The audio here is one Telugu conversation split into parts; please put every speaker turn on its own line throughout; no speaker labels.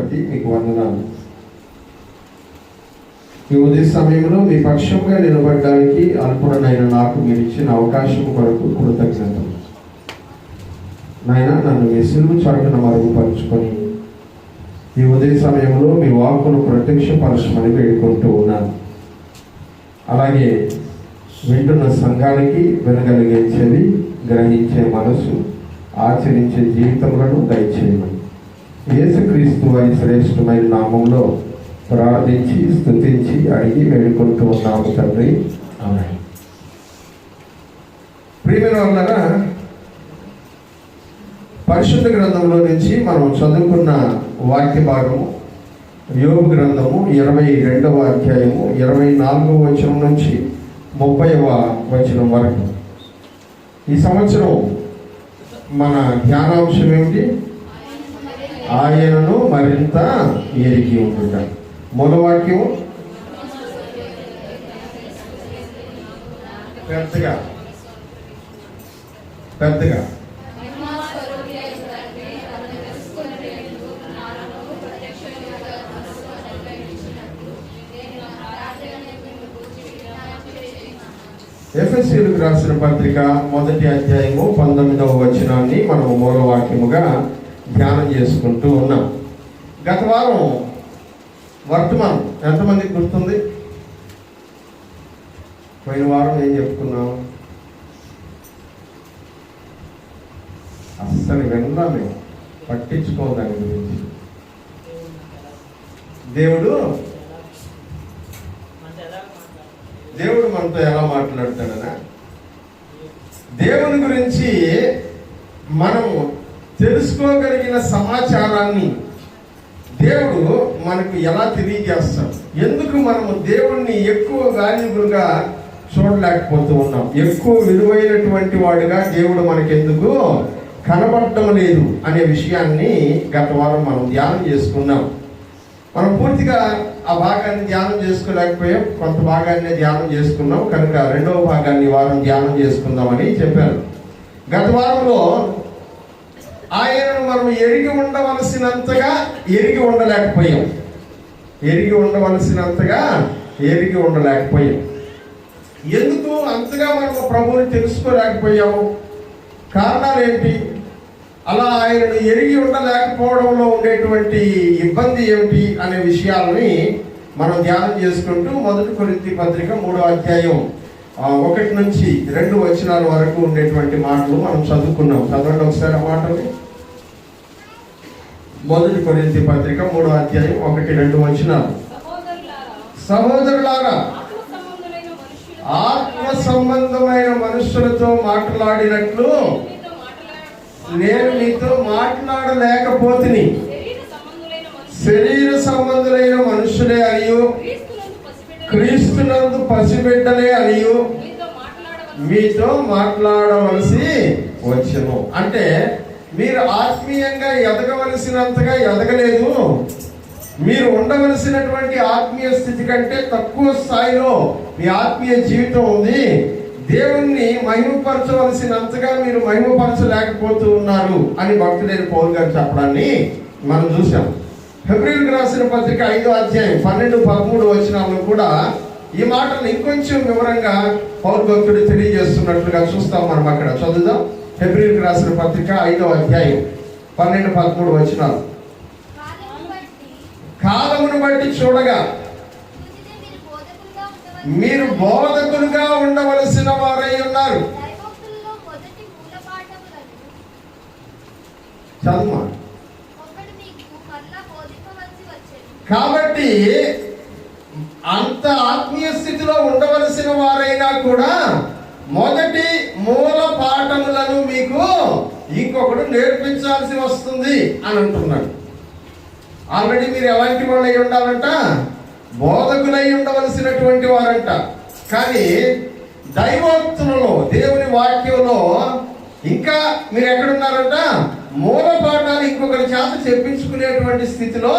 బట్టి మీకు వందనాలు. ఈ ఉదయ సమయంలో మీ పక్షంగా నిలబడడానికి అల్పుడనైన నాకు మీరు ఇచ్చిన అవకాశం కొరకు కృతజ్ఞతలు. నాయన, నన్ను మీ సిలువ చాటున మరుగుపరుచుకొని ఈ ఉదయ సమయంలో మీ వాక్కును ప్రత్యక్షపరచమని వేడుకుంటూ ఉన్నాను. అలాగే వింటున్న సంఘానికి వినగలిగే చెవి, గ్రహించే మనసు, ఆచరించే జీవితములను దయచేయమని యేసుక్రీస్తు వారి శ్రేష్టమైన నామంలో ప్రార్థించి స్తుతించి అడిగి వేడుకుంటూ ఉన్నాము తండ్రి, ఆమేన్. ప్రియమైన వాళ్ళరా, పరిశుద్ధ గ్రంథంలో నుంచి మనం చదువుకున్న వాక్య భాగము యోబు గ్రంథము 22వ అధ్యాయము 24వ వచనం నుంచి 30వ వచనం వరకు. ఈ సంవత్సరం మన ధ్యానాంశం ఏమిటి? ఆయనను మరింత ఎరిగి ఉండుట. మూలవాక్యం పెద్దగా ఎఫెసీయులకు రాసిన పత్రిక 1వ అధ్యాయము 19వ వచనాన్ని మనం మూలవాక్యముగా ధ్యానం చేసుకుంటూ ఉన్నాం. గత వారం వర్తమానం ఎంతమందికి గుర్తుంది? పోయిన వారం ఏం చెప్పుకున్నాం? అస్సలు వినలా, మేము పట్టించుకోం దాని గురించి. దేవుడు మనతో ఎలా మాట్లాడతాడనా? దేవుని గురించి మనము తెలుసుకోగలిగిన సమాచారాన్ని దేవుడు మనకు ఎలా తెలియజేస్తాడు? ఎందుకు మనము దేవుణ్ణి ఎక్కువ వాల్యుబుల్గా చూడలేకపోతూ ఉన్నాం? ఎక్కువ విలువైనటువంటి వాడుగా దేవుడు మనకెందుకు కనబడటం లేదు అనే విషయాన్ని గత వారం మనం ధ్యానం చేసుకున్నాం. మనం పూర్తిగా ఆ భాగాన్ని ధ్యానం చేసుకోలేకపోయాం, కొంత భాగాన్ని ధ్యానం చేసుకున్నాం. కనుక రెండవ భాగాన్ని వారం ధ్యానం చేసుకుందామని చెప్పాను. గత వారంలో ఆయనను మనం ఎరిగి ఉండవలసినంతగా ఎరిగి ఉండలేకపోయాం. ఎందుకు అంతగా మనం ప్రభువుని తెలుసుకోలేకపోయాము? కారణాలు ఏంటి? అలా ఆయనను ఎరిగి ఉండలేకపోవడంలో ఉండేటువంటి ఇబ్బంది ఏమిటి అనే విషయాలని మనం ధ్యానం చేసుకుంటూ 1 కొరింథీ పత్రిక 3వ అధ్యాయం 1 నుంచి 2 వచనాల వరకు ఉండేటువంటి మాటలు మనం చదువుకున్నాం. చదవండి ఒకసారి ఆ మాటలు. 1 కొరింథీ పత్రిక 3వ అధ్యాయం 1-2 వచనాలు. సహోదరులారా, ఆత్మ సంబంధమైన మనుషులతో మాట్లాడినట్లు నేను మీతో మాట్లాడలేకపోతుని, శరీర సంబంధులైన మనుషులే అనియు క్రీస్తునందు పసిబిడ్డలే అనియు మీతో మాట్లాడవలసి వచ్చెను. అంటే మీరు ఆత్మీయంగా ఎదగవలసినంతగా ఎదగలేదు. మీరు ఉండవలసినటువంటి ఆత్మీయ స్థితి కంటే తక్కువ స్థాయిలో మీ ఆత్మీయ జీవితం ఉంది. దేవుణ్ణి మహిమపరచవలసినంతగా మీరు మహిమపరచలేకపోతూ ఉన్నారు అని భక్తుడైన పౌలు గారు చెప్పడాన్ని మనం చూసాం. హెబ్రీయులకు రాసిన పత్రిక 5వ అధ్యాయం 12-13 వచనాలను కూడా ఈ మాటలు ఇంకొంచెం వివరంగా పౌలు భక్తుడు తెలియజేస్తున్నట్లుగా చూస్తాం. మనం అక్కడ చదువుదాం. హెబ్రీయులకు రాసిన పత్రిక 5వ అధ్యాయం 12-13 వచనాలు. కాలమును బట్టి చూడగా మీరు బోధకులుగా ఉండవలసిన వారై ఉన్నారు. చదువు. కాబట్టి అంత ఆత్మీయ స్థితిలో ఉండవలసిన వారైనా కూడా మొదటి మూల పాఠములను మీకు ఇంకొకడు నేర్పించాల్సి వస్తుంది అని అంటున్నాడు. ఆల్రెడీ మీరు ఎలాంటి వాళ్ళై ఉండాలంట? బోధకులై ఉండవలసినటువంటి వారంట. కానీ దైవోక్తులలో, దేవుని వాక్యంలో ఇంకా మీరు ఎక్కడున్నారంట? మూల పాఠాలు ఇంకొకరి చేత చెప్పించుకునేటువంటి స్థితిలో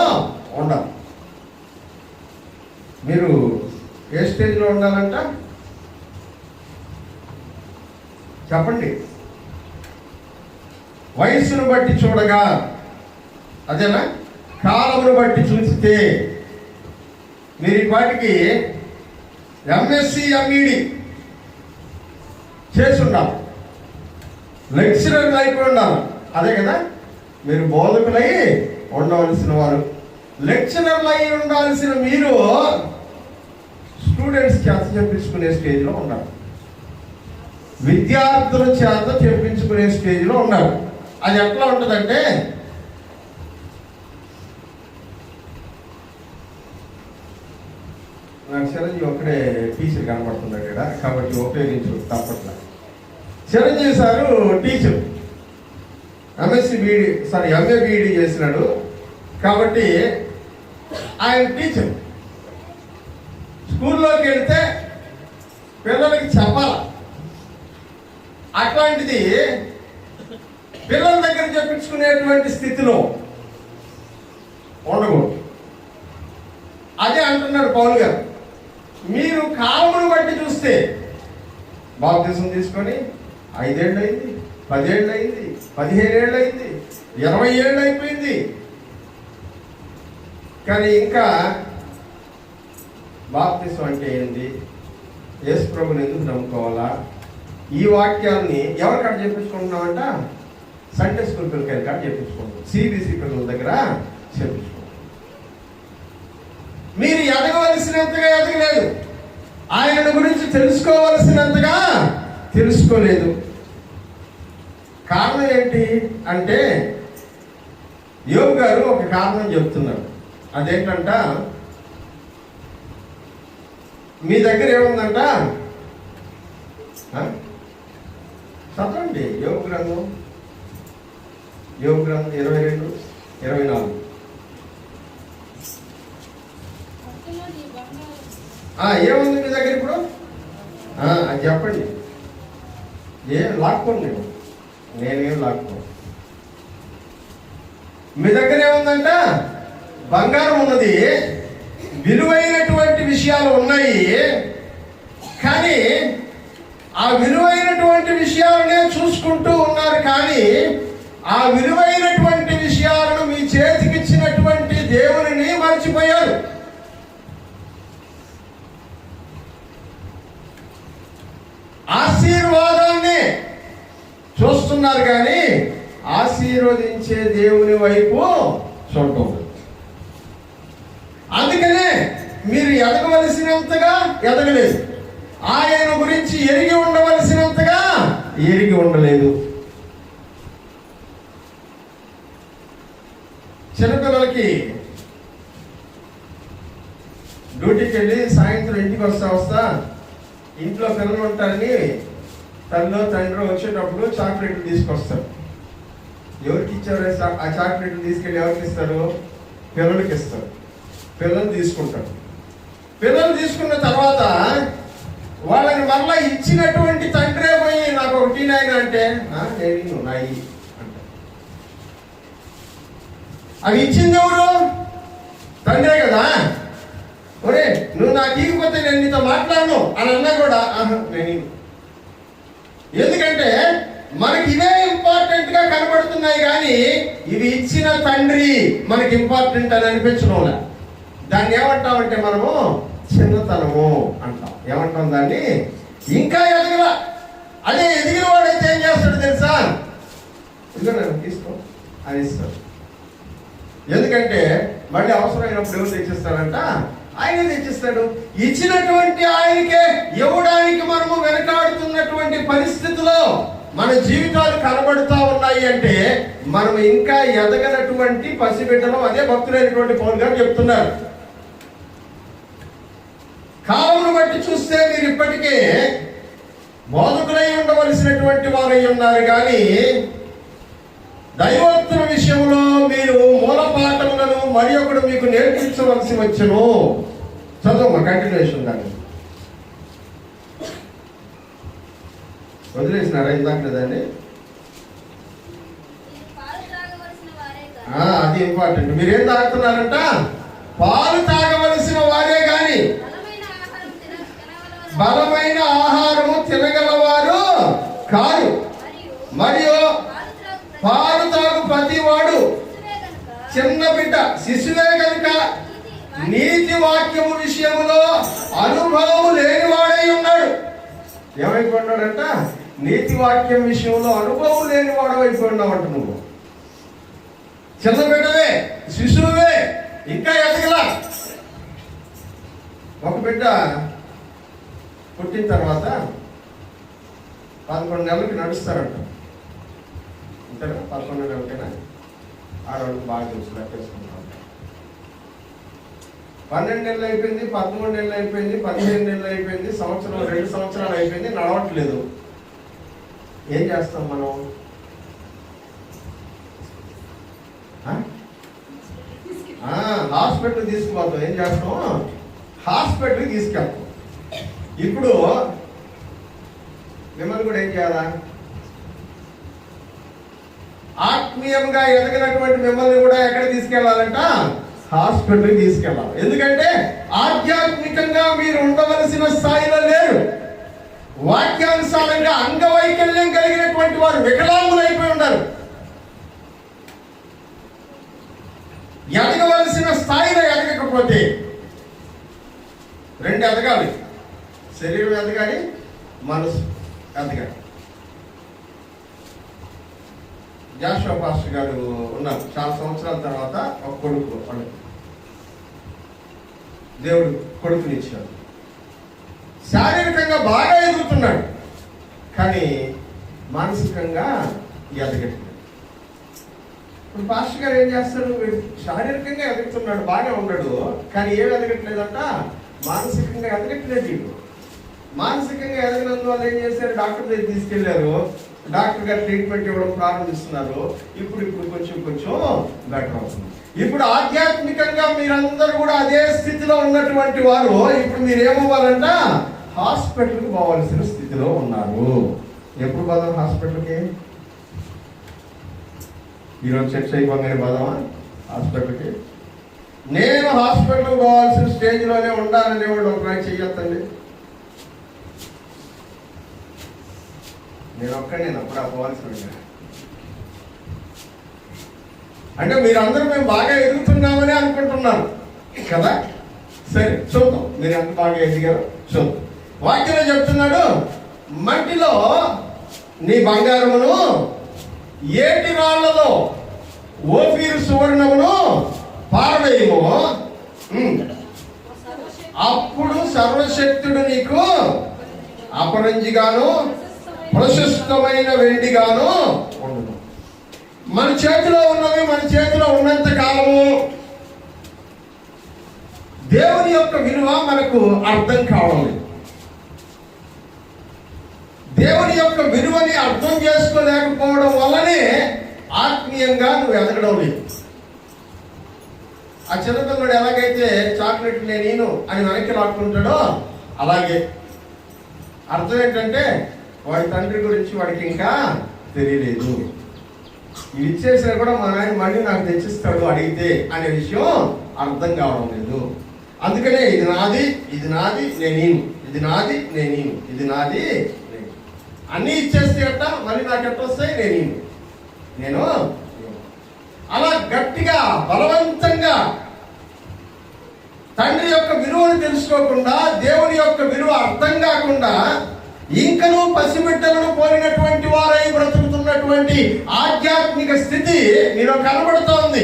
ఉండాలి. మీరు ఏ స్టేజ్లో ఉండాలంట చెప్పండి? వయస్సును బట్టి చూడగా, అదేనా? కాలమును బట్టి చూస్తే మీరు వాటికి ఎంఎస్సి ఎంఈడి చేసి ఉండాలి, లెక్చరర్లు అయిపోయి ఉండాలి. అదే కదా, మీరు బోధకులై ఉండవలసిన వారు. లెక్చరర్లు అయి ఉండాల్సిన మీరు స్టూడెంట్స్ చేత చెప్పించుకునే స్టేజ్లో ఉన్నారు, విద్యార్థుల చేత చెప్పించుకునే స్టేజ్లో ఉన్నారు. అది ఎట్లా ఉంటుందంటే, నాకు చిరంజీవి ఒక్కడే టీచర్ కనబడుతున్నాడు ఇక్కడ, కాబట్టి ఉపయోగించు తప్పట్లా. Chiranjeevi sir teacher, MA BEd చేసినాడు కాబట్టి ఆయన టీచర్. స్కూల్లోకి వెళ్తే పిల్లలకి చెప్పాలి. అట్లాంటిది పిల్లల దగ్గర చెప్పించుకునేటువంటి స్థితిలో ఉండకూడదు. అదే అంటున్నాడు పౌలు గారు, మీరు కాలమును బట్టి చూస్తే బాప్తిసం తీసుకొని 5 ఏళ్ళు అయింది, 10 ఏళ్ళు అయింది, 15 ఏళ్ళు అయింది, 20 ఏళ్ళు అయిపోయింది, కానీ ఇంకా బాప్తిసం అంటే ఏంటి, యేసు ప్రభుని ఎందుకు నమ్ముకోవాలా, ఈ వాక్యాన్ని ఎవరికాడ చెప్పించుకుంటున్నామంట, సండే స్కూల్ పిల్లకాయల కాడ చెప్పించుకుంటాం, సిబిసి పిల్లల దగ్గర చెప్పించుకుంటాం. మీరు ఎదగవలసినంతగా ఎదగలేదు, ఆయన గురించి తెలుసుకోవలసినంతగా తెలుసుకోలేదు. కారణం ఏంటి అంటే, యోబు గారు ఒక కారణం చెప్తున్నారు. అదేంటంట, మీ దగ్గర ఏముందంట, చదవండి యోబు గ్రంథం 22:24. ఏముంది మీ దగ్గర ఇప్పుడు, అది చెప్పండి. ఏం లాక్కోండి, నేనేం లాక్కో. మీ దగ్గర ఏముందంట, బంగారం ఉన్నది, విలువైనటువంటి విషయాలు ఉన్నాయి, కానీ ఆ విలువైనటువంటి విషయాలనే చూసుకుంటూ ఉన్నారు, కానీ ఆ విలువైనటువంటి విషయాలను మీ చేతికిచ్చినటువంటి దేవునిని మర్చిపోయారు. ఆశీర్వాదాన్ని చూస్తున్నారు కానీ ఆశీర్వదించే దేవుని వైపు చూడటం. అందుకనే మీరు ఎదగవలసినంతగా ఎదగలేదు, ఆయన గురించి ఎరిగి ఉండవలసినంతగా ఎరిగి ఉండలేదు. చిన్నపిల్లలకి డ్యూటీకి వెళ్ళి సాయంత్రం ఇంటికి వస్తా ఇంట్లో పిల్లలు ఉంటారని తల్లిలో తండ్రి వచ్చేటప్పుడు చాక్లెట్లు తీసుకొస్తారు. ఎవరికి ఇచ్చారు ఆ చాక్లెట్లు తీసుకెళ్ళి ఎవరికి ఇస్తారు, పిల్లలకి ఇస్తారు. పిల్లలు తీసుకుంటారు. పిల్లలు తీసుకున్న తర్వాత వాళ్ళని మరలా ఇచ్చినటువంటి తండ్రే పోయి నాకు ఒకటి నాయన అంటే నేను నాయి అంట. అవి ఇచ్చింది ఎవరు, తండ్రే కదా. ఒరే నువ్వు నాకు ఇవ్వకపోతే నేను నీతో మాట్లాడను అని అన్నా కూడా నేను. ఎందుకంటే మనకి ఇవే ఇంపార్టెంట్ గా కనబడుతున్నాయి, కానీ ఇవి ఇచ్చిన తండ్రి మనకి ఇంపార్టెంట్ అని అనిపించడం. దాన్ని ఏమంటామంటే మనము చిన్నతనము అంటాం. ఏమంటాం దాన్ని, ఇంకా ఎదగల. అదే ఎదిగిన వాడైతే ఏం చేస్తాడు తెలుసా, ఇదిగో తీసుకో అని ఇస్తాడు. ఎందుకంటే మళ్ళీ అవసరమైనప్పుడు ఎవరు తెచ్చిస్తాడంట, ఆయన తెచ్చిస్తాడు. ఇచ్చినటువంటి ఆయనకే ఇవ్వడానికి మనము వెనకాడుతున్నటువంటి పరిస్థితిలో మన జీవితాలు కనబడుతూ ఉన్నాయి అంటే మనం ఇంకా ఎదగనటువంటి పసిబిడ్డలు. అదే భక్తులైనటువంటి పౌలు గారు చెప్తున్నారు. కాలమును బట్టి చూస్తే మీరు ఇప్పటికే బోధకులై ఉండవలసినటువంటి వారై ఉన్నారు, కానీ దైవోక్తుల విషయంలో మీరు మూల పాఠములను మరి ఒకడు మీకు నేర్పించవలసి వచ్చును. చదువు కంటిన్యూషన్ దాన్ని వదిలేసినారా ఇందాక లేదండి. అది ఇంపార్టెంట్. మీరేం తాగుతున్నారంట, పాలు తాగవలసిన వారే గాని బలమైన ఆహారము తినగలవారు కాదు. మరియు పాలు తాగు ప్రతి వాడు చిన్న బిడ్డ శిశువే కనుక నీతి వాక్యము విషయములో అనుభవం లేనివాడై ఉన్నాడు. ఏమైపోయినాడంట? నీతి వాక్యం విషయంలో అనుభవం లేనివాడు అయిపోయినావంట. నువ్వు చిన్న బిడ్డవే, శిశువే, ఇంకా ఎదగలా. ఒక బిడ్డ పుట్టిన తర్వాత 11 నెలలకి నడుస్తారంట. అంతేనా? 11 నెలలకైనా ఆడవాళ్ళకి బాగా తెలుసు, లెక్కేసుకుంటాం. 12 నెలలు అయిపోయింది, 13 నెలలు అయిపోయింది, 15 నెలలు అయిపోయింది, సంవత్సరం 2 సంవత్సరాలు అయిపోయింది, నడవట్లేదు. ఏం చేస్తాం మనం? హాస్పిటల్ తీసుకుపోతాం. ఏం చేస్తాం? హాస్పిటల్కి తీసుకెళ్తాం. ఇప్పుడు మిమ్మల్ని కూడా ఏం చేయాలా? ఆత్మీయంగా ఎదగినటువంటి మిమ్మల్ని కూడా ఎక్కడ తీసుకెళ్లాలంట? హాస్పిటల్కి తీసుకెళ్ళాలి. ఎందుకంటే ఆధ్యాత్మికంగా మీరు ఉండవలసిన స్థాయిలో లేరు. వాక్యానుసారంగా అంగవైకల్యం కలిగినటువంటి వారు వికలాంగులు అయిపోయి ఉన్నారు. ఎదగవలసిన స్థాయిలో ఎదగకపోతే 2 ఎదగాలి. శరీరం ఎదగాలి, మనసు ఎదగాలి. జాషువా పాస్టర్ గారు ఉన్నారు. చాలా సంవత్సరాల తర్వాత ఒక కొడుకు, దేవుడు కొడుకునిచ్చాడు. శారీరకంగా బాగా ఎదుగుతున్నాడు, కానీ మానసికంగా ఎదగట్లేదు. ఇప్పుడు పాస్టర్ గారు ఏం చేస్తాడు? శారీరకంగా ఎదుగుతున్నాడు, బాగా ఉన్నాడు, కానీ ఏం ఎదగట్లేదంట? మానసికంగా ఎదగట్లేదు. మానసికంగా ఎదగనందువల్ల ఏం చేశారు? డాక్టర్ దగ్గర తీసుకెళ్లారు. డాక్టర్ గారు ట్రీట్మెంట్ ఇవ్వడం ప్రారంభిస్తున్నారు. ఇప్పుడు కొంచెం బెటర్ అవుతుంది. ఇప్పుడు ఆధ్యాత్మికంగా మీరందరూ కూడా అదే స్థితిలో ఉన్నటువంటి వారు ఇప్పుడు మీరు ఏమవ్వాలంట? హాస్పిటల్కి పోవాల్సిన స్థితిలో ఉన్నారు. ఎప్పుడు పోదాం హాస్పిటల్కి? ఈరోజు చర్చ అయిపోగానే పోదామా హాస్పిటల్కి? నేను హాస్పిటల్కి పోవాల్సిన స్టేజ్లోనే ఉండాలనే వాళ్ళు ఒక చెయ్యొద్దండి. నేను అప్పుడు పోవాల్సి అంటే మీరందరూ మేము బాగా ఎదుగుతున్నామని అనుకుంటున్నారు కదా. సరే చూద్దాం మీరు ఎంత బాగా ఎదిగారో చూద్దాం. వాక్యంలో చెప్తున్నాడు, మట్టిలో నీ బంగారమును, ఏటి రాళ్లలో ఓఫీరు సువర్ణమును పారవేయము, అప్పుడు సర్వశక్తుడు నీకు అపరంజిగాను ప్రశస్తమైన వెండిగాను ఉండదు. మన చేతిలో ఉన్నవి మన చేతిలో ఉన్నంత కాలము దేవుని యొక్క విలువ మనకు అర్థం కావడం లేదు. దేవుని యొక్క విలువని అర్థం చేసుకోలేకపోవడం వల్లనే ఆత్మీయంగా నువ్వు ఎదగడం లేదు. ఆ చిన్నపిల్లడు ఎలాగైతే చాక్లెట్ నేను అని వెనక్కి లాక్కుంటాడో అలాగే అర్థం ఏంటంటే వాడి తండ్రి గురించి వాడికి ఇంకా తెలియలేదు. ఇవి ఇచ్చేసినా కూడా మా నాయన మళ్ళీ నాకు తెచ్చిస్తాడు అడిగితే అనే విషయం అర్థం కావడం లేదు. అందుకనే ఇది నాది, ఇది నాది, నేను, ఇది నాది, నేను, ఇది నాది, నేను అన్నీ ఇచ్చేస్తే అట్ట మళ్ళీ నాకు ఎట్ట వస్తాయి? నేను అలా గట్టిగా బలవంతంగా తండ్రి యొక్క విలువను తెలుసుకోకుండా, దేవుని యొక్క విలువ అర్థం కాకుండా ఇంకనూ పసిబిడ్డలను పోలినటువంటి వారై బ్రతుకుతున్నటువంటి ఆధ్యాత్మిక స్థితి నీలో కనబడుతోంది.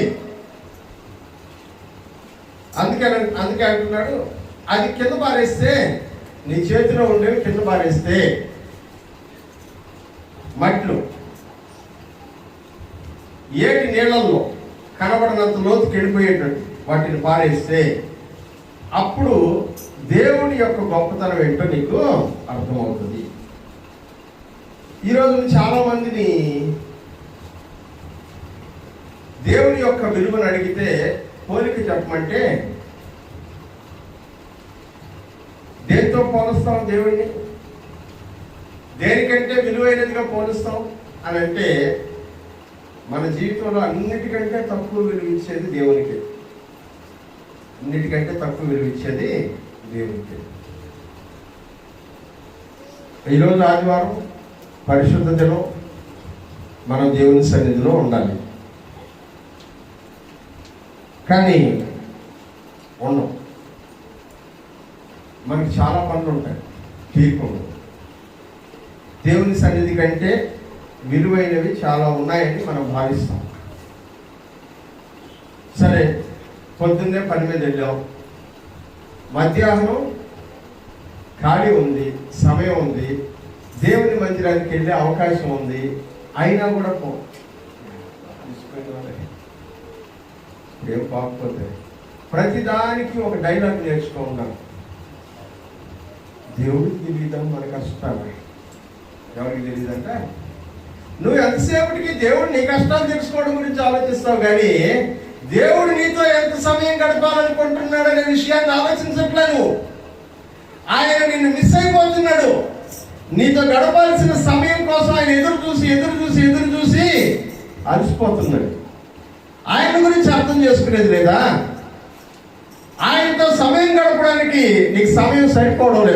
అందుకే అంటున్నాడు, అది కింద పారేస్తే, నీ చేతిలో ఉండేవి కింద పారేస్తే, మట్లు ఏటి నీళ్ళల్లో కనబడినంత లోతుకి వెళ్ళిపోయేటట్టు వాటిని పారేస్తే అప్పుడు దేవుని యొక్క గొప్పతనం ఏంటో నీకు అర్థమవుతుంది. ఈరోజు చాలా మందిని దేవుని యొక్క విలువను అడిగితే పోలిక చెప్పమంటే దేంతో పోలుస్తాం? దేవుడిని దేనికంటే విలువైనదిగా పోలుస్తాం అని అంటే మన జీవితంలో అన్నిటికంటే తక్కువ విలువ ఇచ్చేది దేవునికి. అన్నిటికంటే తక్కువ విలువ ఇచ్చేది దేవునికి. ఈరోజు ఆదివారం పరిశుద్ధ దినం, మనం దేవుని సన్నిధిలో ఉండాలి. కానీ ఉన్నాం. మనకి చాలా పనులు ఉంటాయి. తీర్పులు దేవుని సన్నిధి కంటే విలువైనవి చాలా ఉన్నాయని మనం భావిస్తాం. సరే, పొద్దున్నే పని మీద వెళ్ళాం, మధ్యాహ్నం ఖాళీ ఉంది, సమయం ఉంది, దేవుని మందిరానికి వెళ్ళే అవకాశం ఉంది, అయినా కూడా ఏం పాకపోతే ప్రతిదానికి ఒక డైలాగ్ నేర్చుకో ఉన్నాను. దేవుడికి తెలియదాం మన కష్టాలు. ఎవరికి తెలియదంట? నువ్వు ఎంతసేపటికి దేవుడు నీ కష్టాలు తెలుసుకోవడం గురించి ఆలోచిస్తావు, కానీ దేవుడు నీతో ఎంత సమయం గడపాలనుకుంటున్నాడు అనే విషయాన్ని ఆలోచించట్లేదు. ఆయన నిన్ను మిస్ అయిపోతున్నాడు. నీతో గడపాల్సిన సమయం కోసం ఆయన ఎదురు చూసి అలసిపోతున్నాడు. ఆయన గురించి అర్థం చేసుకునేది లేదా? ఆయనతో సమయం గడపడానికి నీకు సమయం సరిపోవడం లేదు.